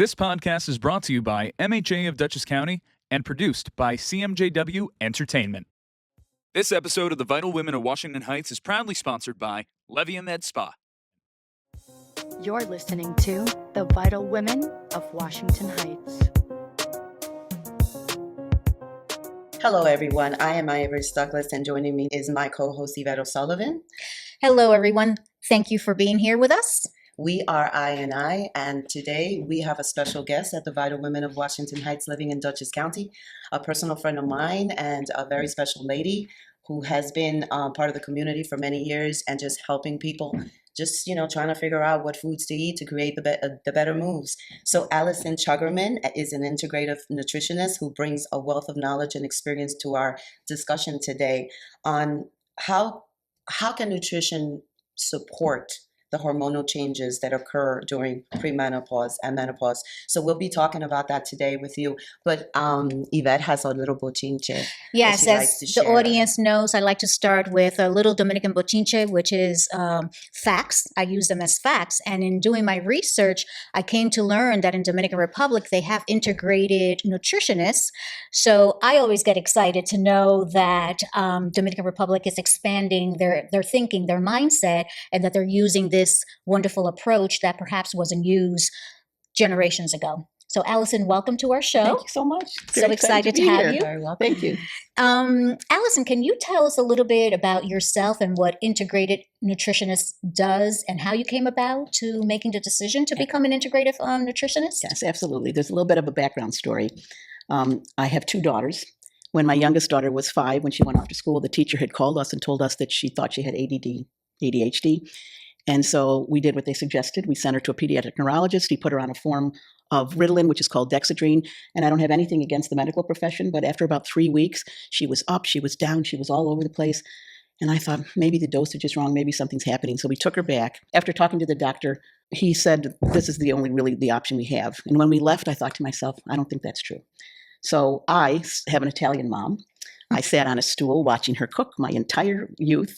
This podcast is brought to you by MHA of Dutchess County and produced by CMJW Entertainment. This episode of The Vital Women of Washington Heights is proudly sponsored by Levia Med Spa. You're listening to The Vital Women of Washington Heights. Hello, everyone. I am Iris Douglas, and joining me is my co-host, Yvette O'Sullivan. Hello, everyone. Thank you for being here with us. We are I, and today we have a special guest at the Vital Women of Washington Heights living in Dutchess County, a personal friend of mine and a very special lady who has been part of the community for many years and just helping people, just, trying to figure out what foods to eat to create the better moves. So Alyson Chugerman is an integrative nutritionist who brings a wealth of knowledge and experience to our discussion today on how can nutrition support the hormonal changes that occur during premenopause and menopause. So we'll be talking about that today with you. But Yvette has a little bochinche. Yes, as the audience knows, I like to start with a little Dominican bochinche, which is facts. I use them as facts. And in doing my research, I came to learn that in Dominican Republic, they have integrated nutritionists. So I always get excited to know that Dominican Republic is expanding their thinking, their mindset, and that they're using this wonderful approach that perhaps wasn't used generations ago. So Alyson, welcome to our show. Thank you so much. So excited to have you. Very welcome. Thank you. Alyson, can you tell us a little bit about yourself and what integrated nutritionist does and how you came about to making the decision to become an integrative nutritionist? Yes, absolutely. There's a little bit of a background story. I have two daughters. When my youngest daughter was 5, when she went off to school, the teacher had called us and told us that she thought she had ADHD. And so we did what they suggested. We sent her to a pediatric neurologist. He put her on a form of Ritalin, which is called Dexedrine. And I don't have anything against the medical profession, but after about 3 weeks, she was up, she was down, she was all over the place. And I thought, maybe the dosage is wrong, maybe something's happening. So we took her back. After talking to the doctor, he said, this is the only really the option we have. And when we left, I thought to myself, I don't think that's true. So I have an Italian mom. I sat on a stool watching her cook my entire youth.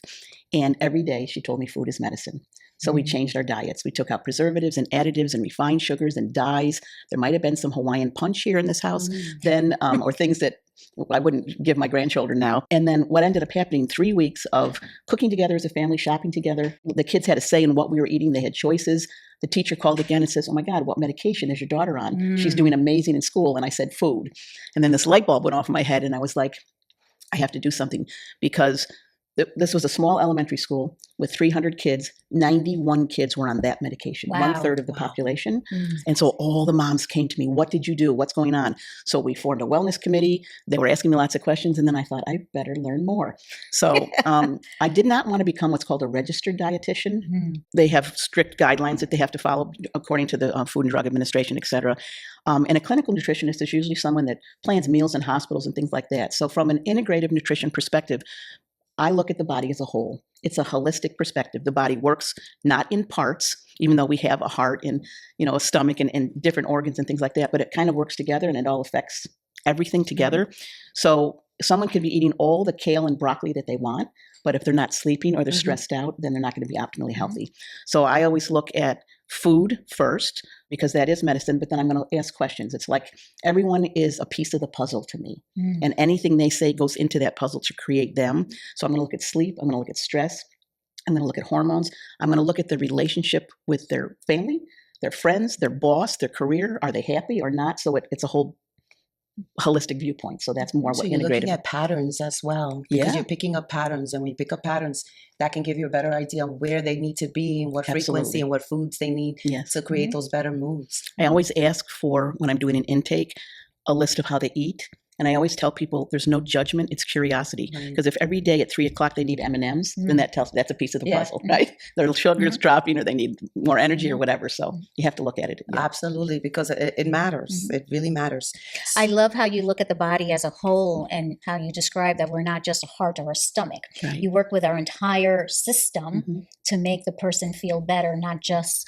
And every day she told me food is medicine. So we changed our diets. We took out preservatives and additives and refined sugars and dyes. There might have been some Hawaiian punch here in this house then, or things that I wouldn't give my grandchildren now. And then what ended up happening, 3 weeks of cooking together as a family, shopping together. The kids had a say in what we were eating. They had choices. The teacher called again and says, oh my God, what medication is your daughter on? She's doing amazing in school. And I said, food. And then this light bulb went off in my head and I was like, I have to do something because this was a small elementary school with 300 kids. 91 kids were on that medication, Wow. 1/3 of the population. And so all the moms came to me, what did you do? What's going on? So we formed a wellness committee. They were asking me lots of questions. And then I thought, I better learn more. So I did not want to become what's called a registered dietitian. They have strict guidelines that they have to follow according to the Food and Drug Administration, et cetera. And a clinical nutritionist is usually someone that plans meals in hospitals and things like that. So from an integrative nutrition perspective, I look at the body as a whole. It's a holistic perspective. The body works not in parts, even though we have a heart and, a stomach and different organs and things like that, but it kind of works together and it all affects everything together. So someone could be eating all the kale and broccoli that they want, but if they're not sleeping or they're stressed out, then they're not going to be optimally healthy. So I always look at food first because that is medicine, but then I'm going to ask questions. It's like everyone is a piece of the puzzle to me, and anything they say goes into that puzzle to create them. So I'm going to look at sleep. I'm going to look at stress. I'm going to look at hormones. I'm going to look at the relationship with their family, their friends, their boss, their career. Are they happy or not? So it's a whole holistic viewpoint. So that's more So what you're integrated. looking at patterns as well, because Yeah. you're picking up patterns, and when you pick up patterns, that can give you a better idea of where they need to be and what frequency Absolutely. and what foods they need Yes. to create those better moves. I always ask for, when I'm doing an intake, a list of how they eat. And I always tell people there's no judgment, it's curiosity. Right. Because if every day at 3 o'clock they need M&Ms, then that tells that's a piece of the Yeah. puzzle, right? Their sugar's dropping or they need more energy or whatever. So you have to look at it. Yeah. Absolutely, because it matters. It really matters. I love how you look at the body as a whole and how you describe that we're not just a heart or a stomach. Right. You work with our entire system to make the person feel better, not just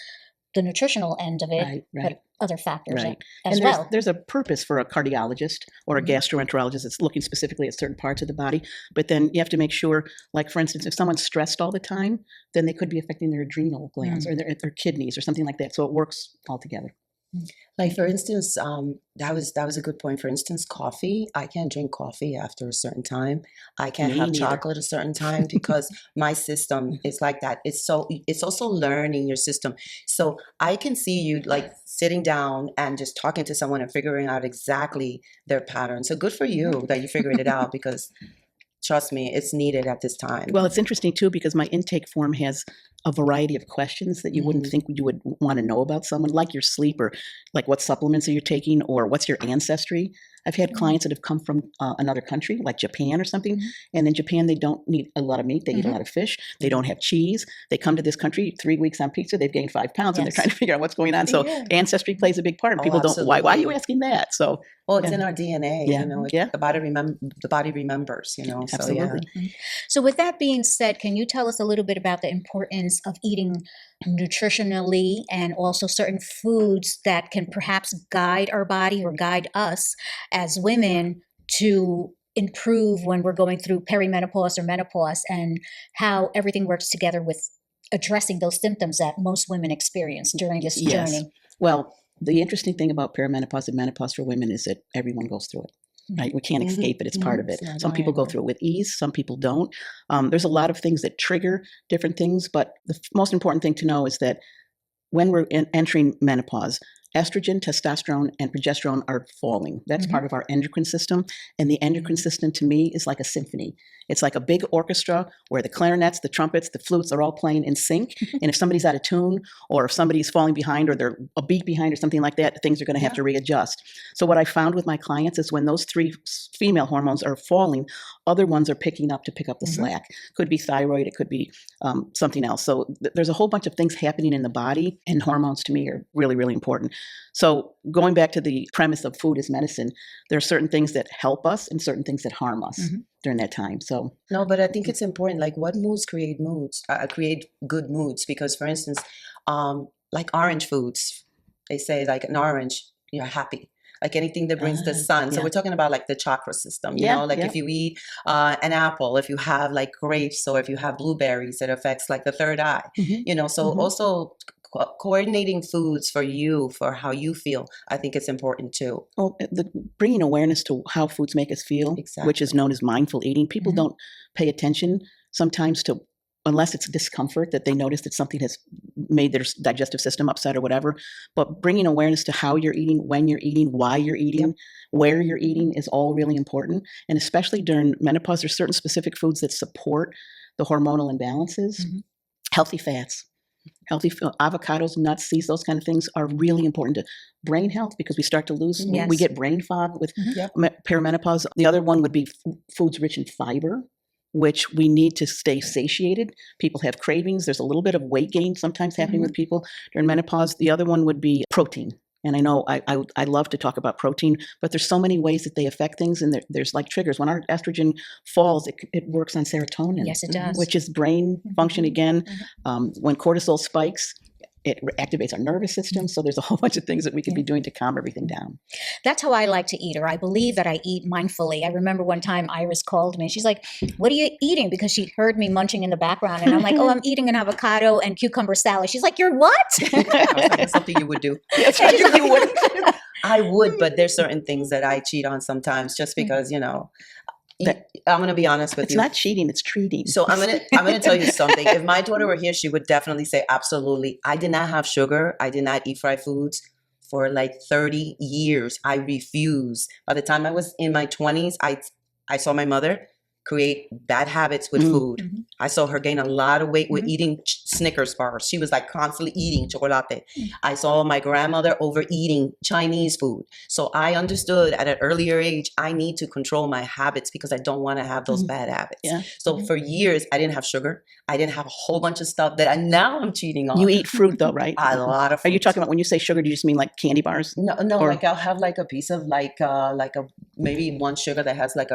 the nutritional end of it, Right. but other factors Right. as And well. there's a purpose for a cardiologist or a gastroenterologist that's looking specifically at certain parts of the body. But then you have to make sure, like for instance, if someone's stressed all the time, then they could be affecting their adrenal glands or their kidneys or something like that. So it works all together. Like for instance, that was a good point. For instance, coffee. I can't drink coffee after a certain time. I can't Me have neither. chocolate a certain time because my system is like that. It's also learning your system. So I can see you like sitting down and just talking to someone and figuring out exactly their pattern. So good for you that you figured it out because trust me, it's needed at this time. Well, it's interesting too because my intake form has a variety of questions that you wouldn't think you would want to know about someone, like your sleep or like what supplements are you taking or what's your ancestry. I've had clients that have come from another country, like Japan or something, and in Japan they don't eat a lot of meat, they eat a lot of fish, they don't have cheese. They come to this country 3 weeks on pizza, they've gained 5 pounds, and they're trying to figure out what's going on. So ancestry plays a big part, and people don't. Why are you asking that? So well, it's in our DNA. Yeah. You know, Yeah. the body remembers. You know, Absolutely. So yeah. So with that being said, can you tell us a little bit about the importance of eating nutritionally and also certain foods that can perhaps guide our body or guide us as women to improve when we're going through perimenopause or menopause, and how everything works together with addressing those symptoms that most women experience during this journey? Well, the interesting thing about perimenopause and menopause for women is that everyone goes through it. Right, we can't escape it; it's part of it. Some people go through it with ease, some people don't. There's a lot of things that trigger different things, but the most important thing to know is that when we're entering menopause, estrogen, testosterone, and progesterone are falling. That's part of our endocrine system, and the endocrine system to me is like a symphony. It's like a big orchestra where the clarinets, the trumpets, the flutes are all playing in sync. And if somebody's out of tune, or if somebody's falling behind, or they're a beat behind, or something like that, things are going to have to readjust. So what I found with my clients is when those 3 female hormones are falling, other ones are picking up to pick up the slack. Could be thyroid, it could be something else. So there's a whole bunch of things happening in the body, and hormones to me are really, really important. So going back to the premise of food as medicine, there are certain things that help us and certain things that harm us during that time. So no, but I think it's important. Like, what moods create good moods? Because, for instance, like orange foods, they say like an orange, you're happy. Like anything that brings the sun. So we're talking about like the chakra system, you know, like if you eat an apple, if you have like grapes, or if you have blueberries, it affects like the third eye, you know. So also coordinating foods for you, for how you feel, I think it's important too. Well, bringing awareness to how foods make us feel, which is known as mindful eating. People don't pay attention sometimes to, unless it's discomfort that they notice that something has made their digestive system upset or whatever. But bringing awareness to how you're eating, when you're eating, why you're eating, where you're eating is all really important. And especially during menopause, there's certain specific foods that support the hormonal imbalances. Healthy fats. Healthy avocados, nuts, seeds, those kind of things are really important to brain health, because we start to lose, we get brain fog with perimenopause. The other one would be foods rich in fiber, which we need to stay satiated. People have cravings. There's a little bit of weight gain sometimes happening with people during menopause. The other one would be protein. And I know I love to talk about protein, but there's so many ways that they affect things, and there's like triggers. When our estrogen falls, it works on serotonin. Yes, it does. Which is brain function again. When cortisol spikes, it activates our nervous system. So there's a whole bunch of things that we could be doing to calm everything down. That's how I like to eat, or I believe that I eat mindfully. I remember one time Iris called me and she's like, "What are you eating?" Because she heard me munching in the background, and I'm like, "Oh, I'm eating an avocado and cucumber salad." She's like, "You're what?" That's something you would do. You would. I would, but there's certain things that I cheat on sometimes, just because, you know. I'm going to be honest with you. It's not cheating, it's treating. So I'm going to tell you something. If my daughter were here, she would definitely say, absolutely. I did not have sugar. I did not eat fried foods for like 30 years. I refused. By the time I was in my 20s, I saw my mother create bad habits with food. I saw her gain a lot of weight with eating Snickers bars. She was like constantly eating chocolate. I saw my grandmother overeating Chinese food. So I understood at an earlier age, I need to control my habits because I don't want to have those bad habits. So for years, I didn't have sugar. I didn't have a whole bunch of stuff that now I'm cheating on. You eat fruit though, right? A lot of fruit. Are you talking about, when you say sugar, do you just mean like candy bars? No, like I'll have like a piece of like a maybe one sugar that has like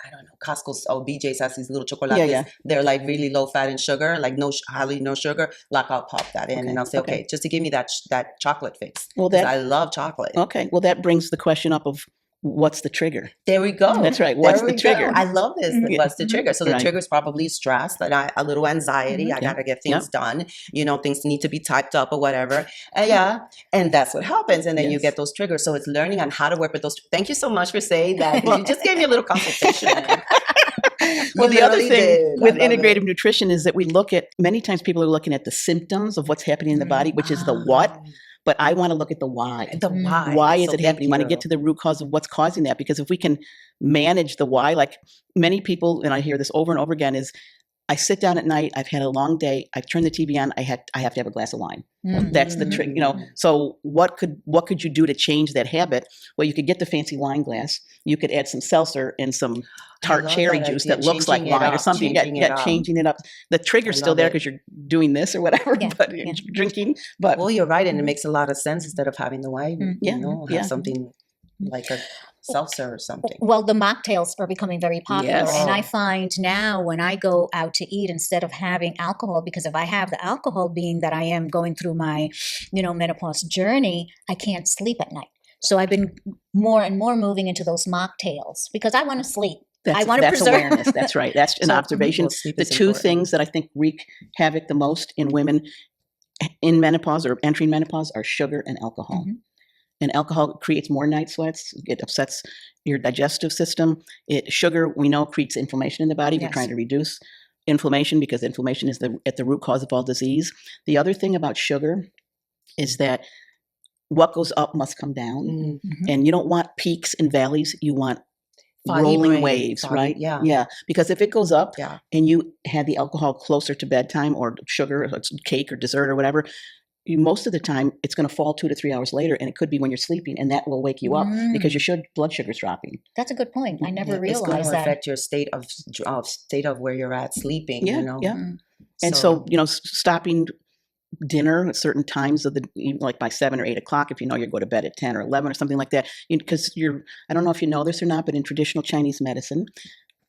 I don't know, Costco's or BJ's has these little chocolates. They're like really low fat in sugar, like hardly no sugar. Like I'll pop that in and I'll say, okay, just to give me that chocolate fix. Well, I love chocolate. Okay, well that brings the question up of what's the trigger? There we go. That's right. What's There the we trigger? go. I love this. What's the trigger? So the Right. trigger is probably stress, that a little anxiety. I got to get things done. Things need to be typed up or whatever. And that's what happens. And then you Yes. get those triggers. So it's learning on how to work with those. Thank you so much for saying that. You just gave me a little consultation. Well, the other literally thing did. with I love integrative it. nutrition is that we look at, many times people are looking at the symptoms of what's happening in the body, which is the what, but I want to look at the why. The why. Why is So it happening? You want to thank get to the root cause of what's causing that, because if we can manage the why, like many people, and I hear this over and over again, is I sit down at night, I've had a long day, I've turned the TV on, I have to have a glass of wine. That's the trick, So what could you do to change that habit? Well, you could get the fancy wine glass. You could add some seltzer and some tart love cherry that juice idea. that looks like Changing it wine or up, something. changing it up. Changing it up. The trigger's I still love there it. because you're doing this or whatever, Yeah, but yeah. drinking. But Well, you're right. And it makes a lot of sense instead of having the wine, have something like a seltzer or something. Well, the mocktails are becoming very popular. Yes. And I find now when I go out to eat, instead of having alcohol, because if I have the alcohol, being that I am going through my, menopause journey, I can't sleep at night. So I've been more and more moving into those mocktails because I want to sleep. I want to that's preserve awareness. That's right. That's an So, observation. well, sleep The is two important. things that I think wreak havoc the most in women in menopause or entering menopause are sugar and alcohol. And alcohol creates more night sweats. It upsets your digestive system. Sugar, we know, creates inflammation in the body. We're Yes. trying to reduce inflammation because inflammation is at the root cause of all disease. The other thing about sugar is that what goes up must come down. And you don't want peaks and valleys. You want Foggy rolling brain, waves, foggy- right? yeah. Yeah. Because if it goes up Yeah. and you had the alcohol closer to bedtime or sugar, or cake or dessert or whatever, most of the time it's going to fall 2 to 3 hours later, and it could be when you're sleeping, and that will wake you up because your blood sugar's dropping. That's a good point. I never It's going realized to that. affect your state of where you're at sleeping. Yeah. And so stopping dinner at certain times of like by 7 or 8 o'clock, if you go to bed at 10 or 11 or something like that, because I don't know if you know this or not, but in traditional Chinese medicine,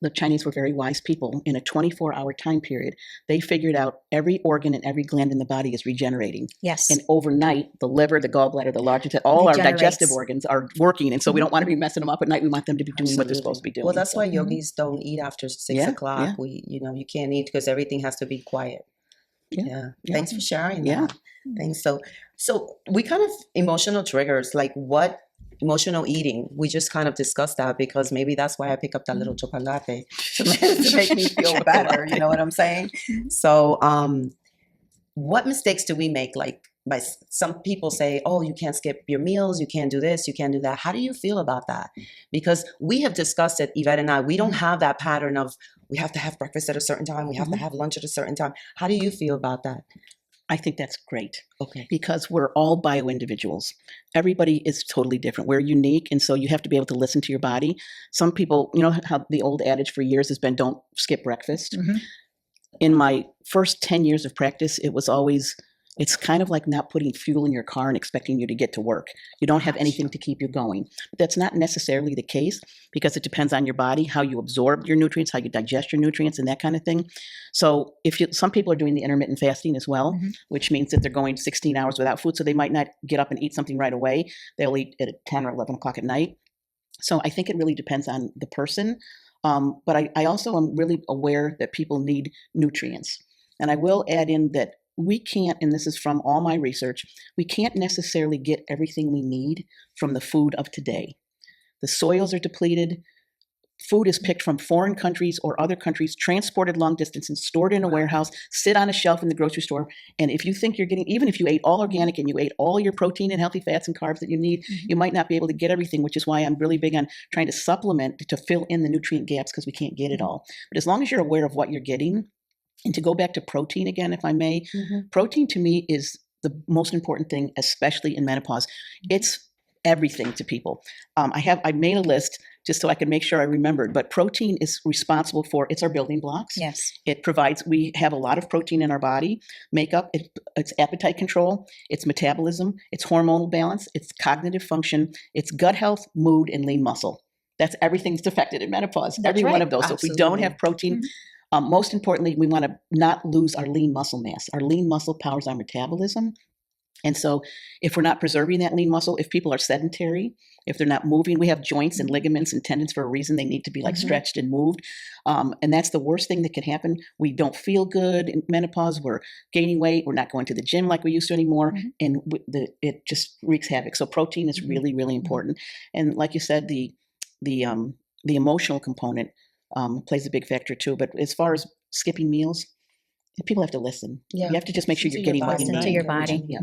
the Chinese were very wise people. In a 24-hour time period, they figured out every organ and every gland in the body is regenerating. Yes. And overnight, the liver, the gallbladder, the large intestine, all our Regenerates. digestive organs are working. And so we don't want to be messing them up at night. We want them to be doing what they're supposed to be doing. Well, that's So- why yogis don't eat after 6 Yeah, o'clock. yeah. You can't eat because everything has to be quiet. Yeah. Thanks for sharing Yeah. that. Thanks. So we kind of emotional triggers, like what emotional eating. We just kind of discussed that because maybe that's why I pick up that little chocolate to make me feel better. You know what I'm saying? So, what mistakes do we make? Like, some people say, "Oh, you can't skip your meals. You can't do this. You can't do that." How do you feel about that? Because we have discussed it, Yvette and I. We don't have that pattern of we have to have breakfast at a certain time. We have to have lunch at a certain time. How do you feel about that? I think that's great. Okay. Because we're all bio-individuals. Everybody is totally different. We're unique, and so you have to be able to listen to your body. Some people, how the old adage for years has been, don't skip breakfast. In my first 10 years of practice, it was always, it's kind of like not putting fuel in your car and expecting you to get to work. You don't have anything to keep you going. But that's not necessarily the case because it depends on your body, how you absorb your nutrients, how you digest your nutrients, and that kind of thing. So some people are doing the intermittent fasting as well, which means that they're going 16 hours without food. So they might not get up and eat something right away. They'll eat at 10 or 11 o'clock at night. So I think it really depends on the person. But I also am really aware that people need nutrients. And I will add in that we can't, and this is from all my research, we can't necessarily get everything we need from the food of today. The soils are depleted. Food is picked from foreign countries or other countries, transported long distances, stored in a warehouse, sit on a shelf in the grocery store. And if you think you're getting, even if you ate all organic and you ate all your protein and healthy fats and carbs that you need, you might not be able to get everything, which is why I'm really big on trying to supplement to fill in the nutrient gaps because we can't get it all. But as long as you're aware of what you're getting, and to go back to protein again, if I may, protein to me is the most important thing, especially in menopause. It's everything to people. I made a list just so I can make sure I remembered, but protein is responsible for, it's our building blocks. Yes. It provides, we have a lot of protein in our body, makeup, it's appetite control, it's metabolism, it's hormonal balance, it's cognitive function, it's gut health, mood, and lean muscle. That's everything that's affected in menopause, That's every one right. of those. So if we Absolutely. don't have protein, most importantly, we want to not lose our lean muscle mass. Our lean muscle powers our metabolism. And so if we're not preserving that lean muscle, if people are sedentary, if they're not moving, we have joints and ligaments and tendons for a reason. They need to be like stretched and moved. And that's the worst thing that can happen. We don't feel good in menopause. We're gaining weight. We're not going to the gym like we used to anymore. And it just wreaks havoc. So protein is really, really important. And like you said, the emotional component plays a big factor too. But as far as skipping meals, people have to listen. You have to just make sure you're getting what you need. Listen to your body. Yeah.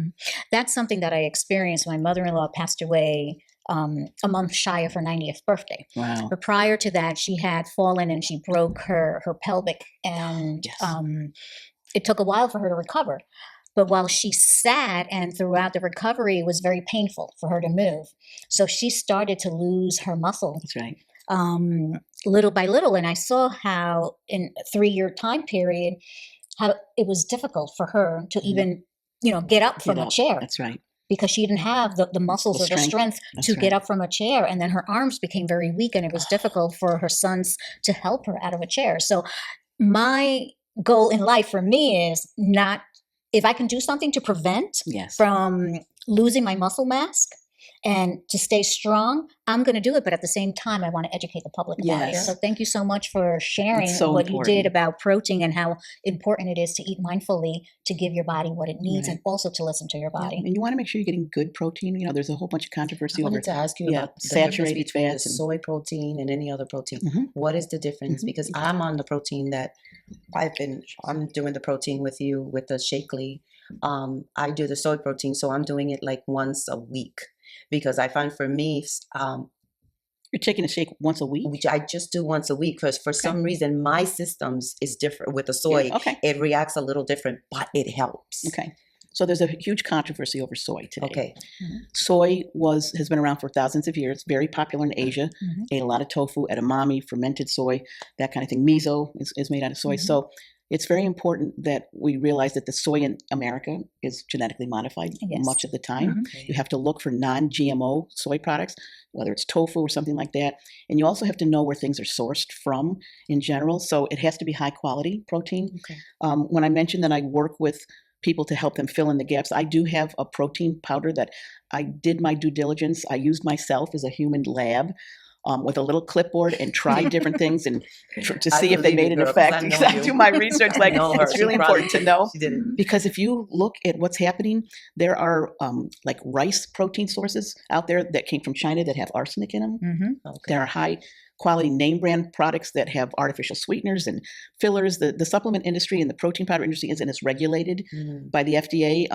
That's something that I experienced. My mother-in-law passed away a month shy of her 90th birthday. Wow. But prior to that, she had fallen and she broke her pelvic, and it took a while for her to recover. But while she sat and throughout the recovery, it was very painful for her to move. So she started to lose her muscle. That's right. Little by little. And I saw how in a 3-year time period, how it was difficult for her to even, get up from a chair. That's right. Because she didn't have the muscles or the strength to get up from a chair. And then her arms became very weak, and it was difficult for her sons to help her out of a chair. So my goal in life for me is not, if I can do something to prevent from losing my muscle mass and to stay strong, I'm going to do it. But at the same time, I want to educate the public about it. So thank you so much for sharing what you did about protein and how important it is to eat mindfully, to give your body what it needs, and also to listen to your body. And you want to make sure you're getting good protein. There's a whole bunch of controvery over. I wanted to ask you about the saturated fats, the soy protein and any other protein. What is the difference? Because I'm on the protein that I'm doing the protein with you with the Shakely. I do the soy protein, so I'm doing it like once a week. Because I find for me, you're taking a shake once a week? Which I just do once a week because for some reason my systems is different with the soy. It reacts a little different, but it helps. Okay. So there's a huge controversy over soy today. Okay. Soy has been around for thousands of years, very popular in Asia. Ate a lot of tofu, edamame, fermented soy, that kind of thing. Miso is made out of soy. So it's very important that we realize that the soy in America is genetically modified much of the time. You have to look for non-GMO soy products, whether it's tofu or something like that. And you also have to know where things are sourced from in general. So it has to be high quality protein. When I mentioned that I work with people to help them fill in the gaps, I do have a protein powder that I did my due diligence. I used myself as a human lab. With a little clipboard and tried different things and to see if they made an effect. Because I do my research, it's really important to know. Because if you look at what's happening, there are like rice protein sources out there that came from China that have arsenic in them. There are high quality name brand products that have artificial sweeteners and fillers. The supplement industry and the protein powder industry isn't as regulated by the FDA.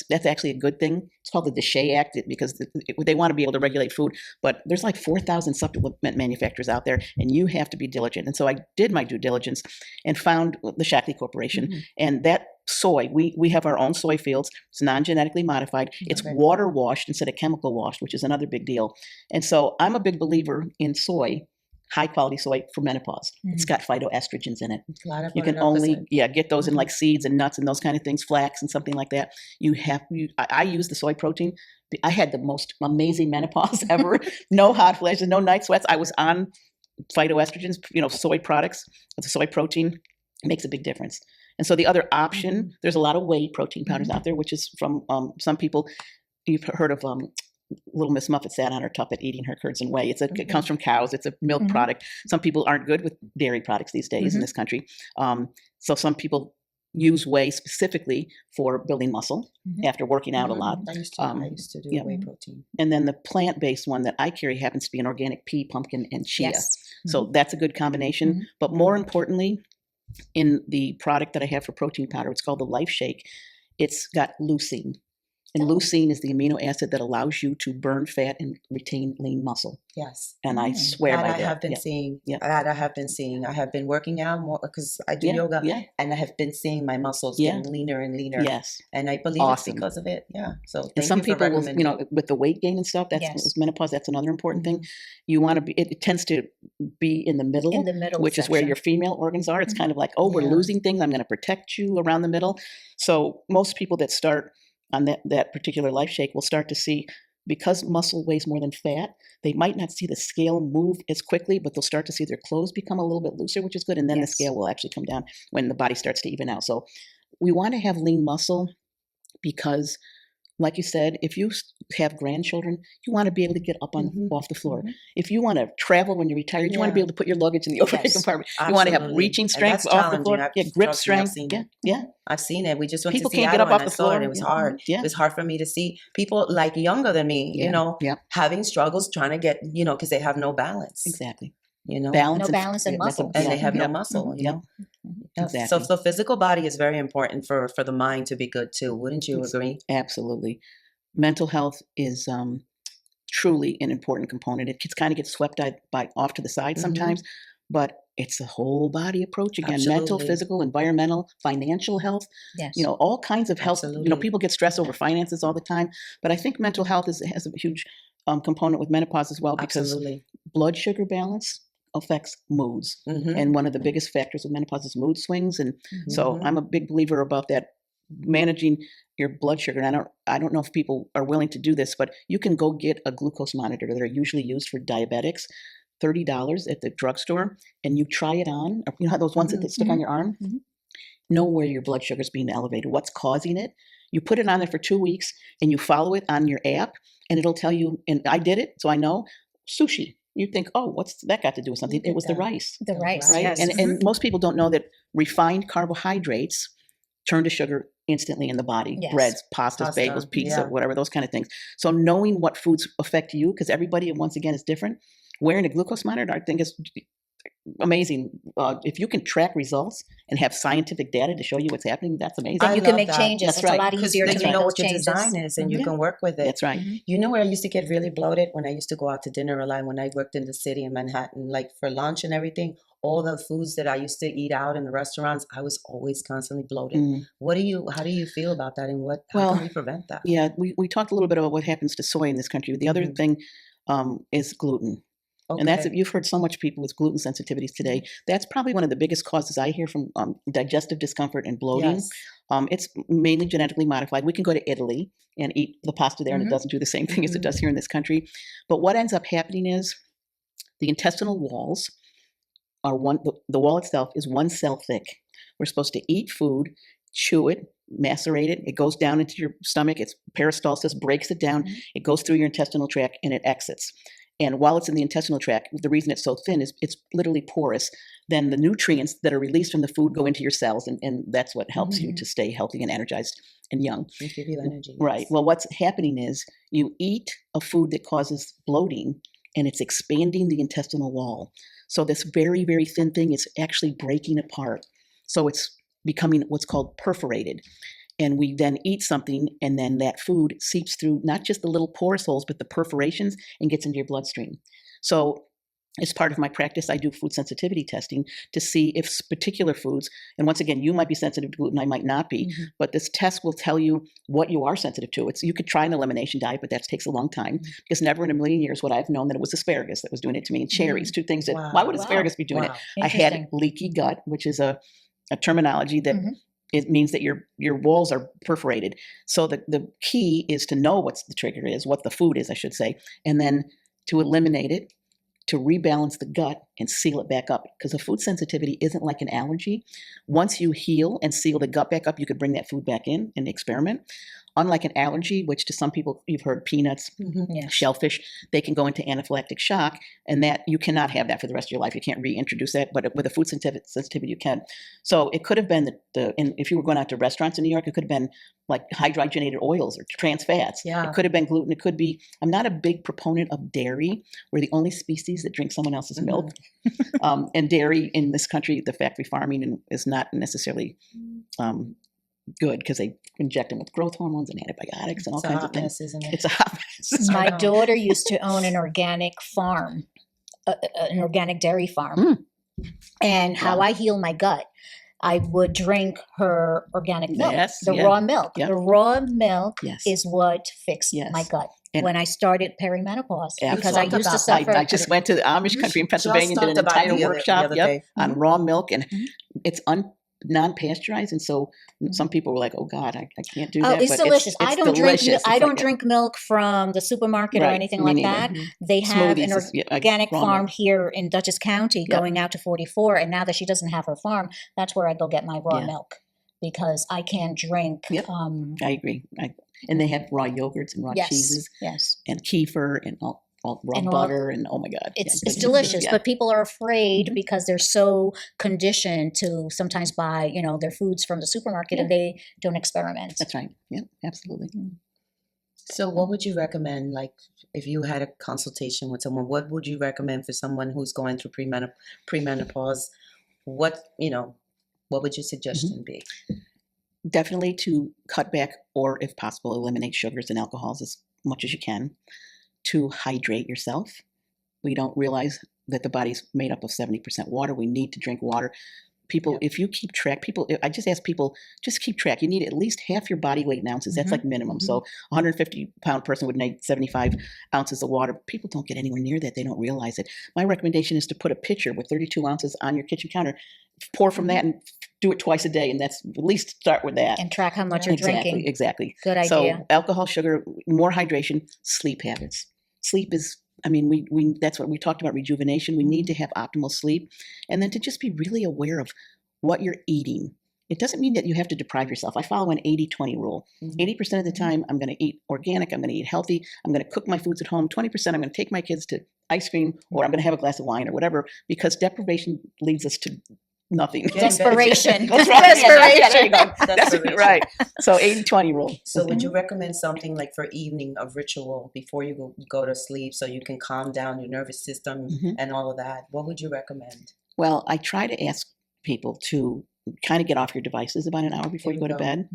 That's actually a good thing. It's called the Dutchess Act because they want to be able to regulate food. But there's like 4,000 supplement manufacturers out there, and you have to be diligent. And so I did my due diligence and found the Shaklee Corporation. And that soy, we have our own soy fields. It's non-genetically modified. It's water washed instead of chemical washed, which is another big deal. And so I'm a big believer in soy, high quality soy for menopause. It's got phytoestrogens in it. You can only get those in like seeds and nuts and those kind of things, flax and something like that. I use the soy protein. I had the most amazing menopause ever. No hot flashes, no night sweats. I was on phytoestrogens, soy products, the soy protein. It makes a big difference. And so the other option, there's a lot of whey protein powders out there, which is from some people. You've heard of Little Miss Muffet sat on her tuffet eating her curds and whey. It comes from cows. It's a milk product. Some people aren't good with dairy products these days in this country. So some people use whey specifically for building muscle after working out a lot. I used to do whey protein. And then the plant-based one that I carry happens to be an organic pea, pumpkin, and chia. So that's a good combination. But more importantly, in the product that I have for protein powder, it's called the Life Shake. It's got leucine. And leucine is the amino acid that allows you to burn fat and retain lean muscle. Yes. And I swear by that. I have been seeing. That I have been seeing. I have been working out more because I do yoga. And I have been seeing my muscles getting leaner and leaner. Yes. And I believe it's because of it. Yeah. So and some people will, with the weight gain and stuff, that's menopause, that's another important thing. You want to be, it tends to be in the middle. Which is where your female organs are. It's kind of like, we're losing things. I'm going to protect you around the middle. So most people that start on that particular Life Shake will start to see, because muscle weighs more than fat, they might not see the scale move as quickly, but they'll start to see their clothes become a little bit looser, which is good. And then the scale will actually come down when the body starts to even out. So we want to have lean muscle because like you said, if you have grandchildren, you want to be able to get up on off the floor. If you want to travel when you're retired, you want to be able to put your luggage in the overhead compartment. You want to have reaching strength off the floor, grip strength. I've seen it. We just went people to can't Seattle get up off and I the saw floor. it. It was hard. It was hard for me to see people like younger than me, you know, having struggles trying to get, you know, because they have no balance. Exactly. You know, no balance and muscle, and they have no muscle. You know, exactly. So physical body is very important for the mind to be good too. Wouldn't you agree? Absolutely. Mental health is truly an important component. It kind of gets swept off to the side sometimes, but it's a whole body approach. Again, mental, physical, environmental, financial health. You know, all kinds of health. You know, people get stressed over finances all the time, but I think mental health has a huge component with menopause as well, because blood sugar balance affects moods, and one of the biggest factors of menopause is mood swings. And so I'm a big believer about that, managing your blood sugar. And I don't know if people are willing to do this, but you can go get a glucose monitor that are usually used for diabetics, $30 at the drugstore, and you try it on. You know how those ones that stick on your arm? Know where your blood sugar is being elevated, what's causing it. You put it on there for 2 weeks and you follow it on your app, and it'll tell you, and I did it, so I know, sushi. You think, oh, what's that got to do with something? It was the rice. The rice, right? yes. And most people don't know that refined carbohydrates turn to sugar instantly in the body. Breads, pastas, bagels, pizza, whatever, those kind of things. So knowing what foods affect you, because everybody, once again, is different. Wearing a glucose monitor, I think, is amazing. If you can track results and have scientific data to show you what's happening, that's amazing. Then you can make changes. That's it's a lot easier to you make know those what your changes. design is, and you can work with it. That's right. You know where I used to get really bloated? When I used to go out to dinner a lot, when I worked in the city in Manhattan, like for lunch and everything, all the foods that I used to eat out in the restaurants, I was always constantly bloated. How do you feel about that, and how can we prevent that? Yeah, we talked a little bit about what happens to soy in this country. The other thing is gluten. And that's, you've heard so much people with gluten sensitivities today. That's probably one of the biggest causes I hear from digestive discomfort and bloating. It's mainly genetically modified. We can go to Italy and eat the pasta there, and it doesn't do the same thing as it does here in this country. But what ends up happening is the intestinal walls are the wall itself is 1 cell thick. We're supposed to eat food, chew it, macerate it. It goes down into your stomach. It's peristalsis, breaks it down. It goes through your intestinal tract and it exits. And while it's in the intestinal tract, the reason it's so thin is it's literally porous. Then the nutrients that are released from the food go into your cells, and that's what helps you to stay healthy and energized and young. They give you energy. Right. Well, what's happening is you eat a food that causes bloating, and it's expanding the intestinal wall. So this very, very thin thing is actually breaking apart. So it's becoming what's called perforated. And we then eat something, and then that food seeps through not just the little porous holes, but the perforations, and gets into your bloodstream. So as part of my practice, I do food sensitivity testing to see if particular foods, and once again, you might be sensitive to gluten, I might not be, but this test will tell you what you are sensitive to. You could try an elimination diet, but that takes a long time, because never in a million years would I have known that it was asparagus that was doing it to me, and cherries, two things that, why would asparagus be doing it? I had leaky gut, which is a terminology that it means that your walls are perforated. So the key is to know what the trigger is, what the food is, I should say, and then to eliminate it, to rebalance the gut and seal it back up. Because a food sensitivity isn't like an allergy. Once you heal and seal the gut back up, you could bring that food back in and experiment. Unlike an allergy, which to some people, you've heard peanuts, shellfish, they can go into anaphylactic shock, and that you cannot have that for the rest of your life. You can't reintroduce that, but with a food sensitivity, you can. So it could have been and if you were going out to restaurants in New York, it could have been like hydrogenated oils or trans fats. It could have been gluten. It could be, I'm not a big proponent of dairy. We're the only species that drink someone else's milk. And dairy in this country, the factory farming is not necessarily good, because they inject them with growth hormones and antibiotics and all kinds of things. It's a hot mess. My daughter used to own an organic farm, an organic dairy farm. And how I heal my gut, I would drink her organic milk, raw milk. The raw milk is what fixed my gut. And when I started perimenopause, because I used to suffer. I just went to the Amish country in Pennsylvania and did an entire workshop on raw milk, and it's non-pasteurized, and so some people were like, "Oh God, I can't do that." It's delicious. I don't drink milk from the supermarket or anything like that. They have an organic farm here in Dutchess County, going out to 44. And now that she doesn't have her farm, that's where I go get my raw milk, because I can't drink. I agree. And they have raw yogurts and raw Yes, cheeses yes. and kefir and all raw And all- butter and oh my God. It's Yeah, it's delicious, yeah. but people are afraid because they're so conditioned to sometimes buy, their foods from the supermarket and they don't experiment. That's right. Yeah, absolutely. So what would you recommend, like if you had a consultation with someone, what would you recommend for someone who's going through premenopause? What would your suggestion be? Definitely to cut back or if possible, eliminate sugars and alcohols as much as you can. To hydrate yourself. We don't realize that the body's made up of 70% water. We need to drink water. People, if you keep track, I just ask people, just keep track. You need at least half your body weight in ounces. That's like minimum. So a 150-pound person would need 75 ounces of water. People don't get anywhere near that. They don't realize it. My recommendation is to put a pitcher with 32 ounces on your kitchen counter, pour from that and do it twice a day. And that's at least start with that. And track how much you're drinking. Exactly. Good idea. So alcohol, sugar, more hydration, sleep habits. Sleep is, we that's what we talked about, rejuvenation. We need to have optimal sleep and then to just be really aware of what you're eating. It doesn't mean that you have to deprive yourself. I follow an 80-20 rule. 80% of the time, I'm going to eat organic. I'm going to eat healthy. I'm going to cook my foods at home. 20%, I'm going to take my kids to ice cream or I'm going to have a glass of wine or whatever because deprivation leads us to nothing. Desperation. That's right. Desperation. Yeah, there you go. That's Desperation. right. So 80-20 rule. So would you recommend something like for evening, a ritual before you go to sleep so you can calm down your nervous system and all of that? What would you recommend? Well, I try to ask people to kind of get off your devices about an hour before you go to bed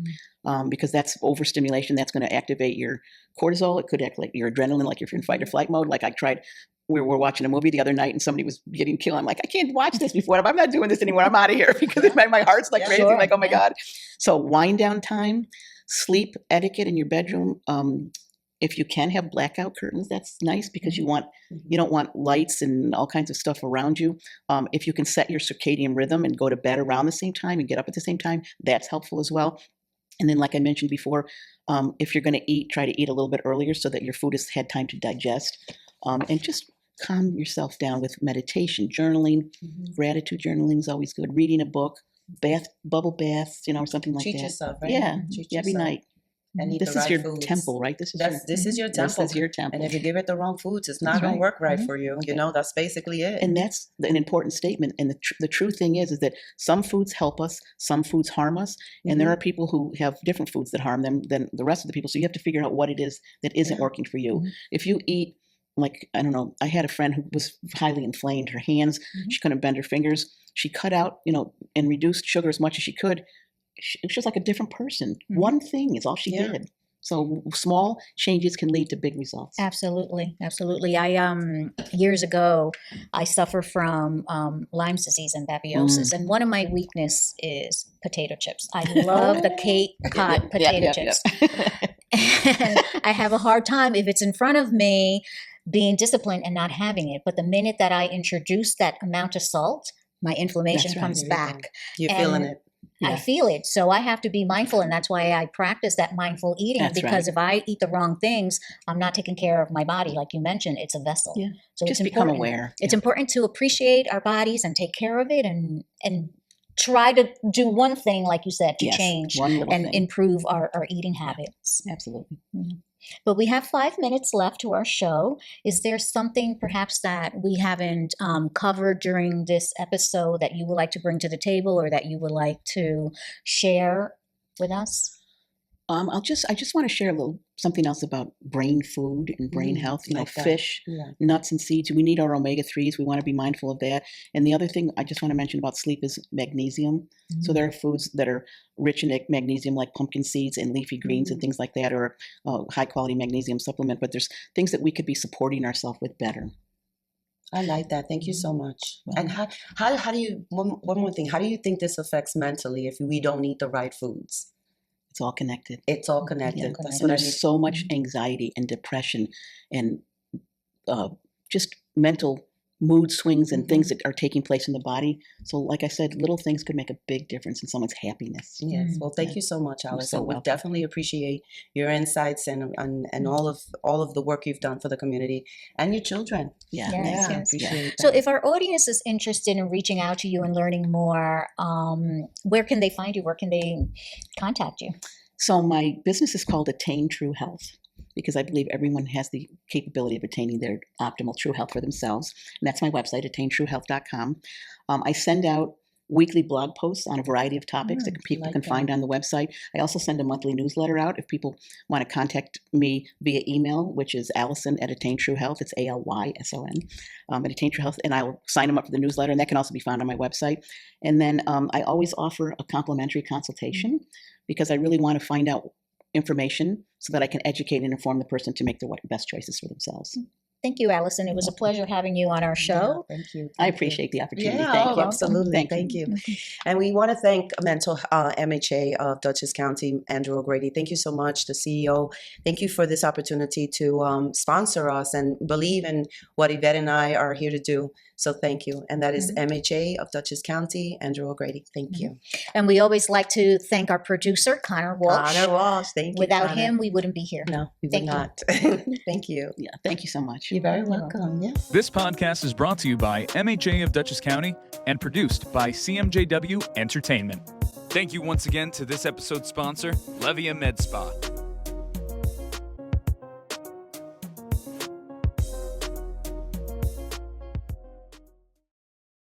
because that's overstimulation. That's going to activate your cortisol. It could activate your adrenaline, like if you're in fight or flight mode. Like I tried, we were watching a movie the other night and somebody was getting killed. I'm like, I can't watch this before. I'm not doing this anymore. I'm out of here because my heart's like crazy. Sure. Like, oh my God. So wind down time, sleep etiquette in your bedroom. If you can have blackout curtains, that's nice because you don't want lights and all kinds of stuff around you. If you can set your circadian rhythm and go to bed around the same time and get up at the same time, that's helpful as well. And then, like I mentioned before, if you're going to eat, try to eat a little bit earlier so that your food has had time to digest. And just calm yourself down with meditation, journaling. Gratitude journaling is always good. Reading a book, bubble baths, or something like that. Treat yourself, right? Yeah, Treat every yourself. night. And eat This the is right your foods. temple, right? This is your temple. This is your temple. And if you give it the wrong foods, it's not That's going to right. work right for you. That's basically it. And that's an important statement. And the true thing is that some foods help us, some foods harm us, and there are people who have different foods that harm them than the rest of the people. So you have to figure out what it is that isn't working for you. If you eat, like, I don't know, I had a friend who was highly inflamed. Her hands, she couldn't bend her fingers. She cut out, and reduced sugar as much as she could. She was like a different person. One thing is all she did. So small changes can lead to big results. Absolutely, absolutely. I years ago, I suffer from Lyme's disease and babesiosis, and one of my weakness is potato chips. I love the Cape Cod potato chips, and I have a hard time if it's in front of me being disciplined and not having it. But the minute that I introduce that amount of salt, my inflammation comes back. You're feeling it. I feel it. So I have to be mindful. And that's why I practice that mindful eating because if I eat the wrong things, I'm not taking care of my body. Like you mentioned, it's a vessel. Yeah. So just it's become important. aware. It's important to appreciate our bodies and take care of it and try to do one thing, like you said, to change and improve our eating habits. Absolutely. But we have 5 minutes left to our show. Is there something perhaps that we haven't covered during this episode that you would like to bring to the table or that you would like to share with us? I just want to share something else about brain food and brain health. like fish, nuts and seeds. We need our omega-3s. We want to be mindful of that. And the other thing I just want to mention about sleep is magnesium. So there are foods that are rich in magnesium, like pumpkin seeds and leafy greens and things like that, or high-quality magnesium supplement. But there's things that we could be supporting ourselves with better. I like that. Thank you so much. And how do you? One more thing. How do you think this affects mentally if we don't eat the right foods? It's all connected. It's all connected. That's And what I there's so much anxiety and depression and just mental mood swings and things that are taking place in the body. So like I said, little things could make a big difference in someone's happiness. Yes. Well, thank you so much, Alyson. so We welcome. definitely appreciate your insights and all of the work you've done for the community and your children. Yes. Appreciate So that. if our audience is interested in reaching out to you and learning more, where can they find you? Where can they contact you? So my business is called Attain True Health because I believe everyone has the capability of attaining their optimal true health for themselves. And that's my website, attaintruehealth.com. I send out weekly blog posts on a variety of topics that people can find on the website. I also send a monthly newsletter out if people want to contact me via email, which is Alyson at Attain True Health. It's ALYSON at Attain True Health, and I'll sign them up for the newsletter, and that can also be found on my website. And then I always offer a complimentary consultation because I really want to find out information so that I can educate and inform the person to make the best choices for themselves. Thank you, Alyson. It was a pleasure having you on our show. Yeah, thank you. I appreciate the opportunity. Yeah, Thank you. absolutely. Thank you. And we want to thank Mental MHA of Dutchess County, Andrew O'Grady. Thank you so much, the CEO. Thank you for this opportunity to sponsor us and believe in what Yvette and I are here to do. So thank you. And that is MHA of Dutchess County, Andrew O'Grady. Thank you. And we always like to thank our producer, Connor Walsh. Connor Walsh, thank you. Without Connor. him, we wouldn't be here. No, we would Thank you. not. Thank you. Yeah, thank you so much. You're very welcome. Yeah. This podcast is brought to you by MHA of Dutchess County and produced by CMJW Entertainment. Thank you once again to this episode's sponsor, Levia Med Spa.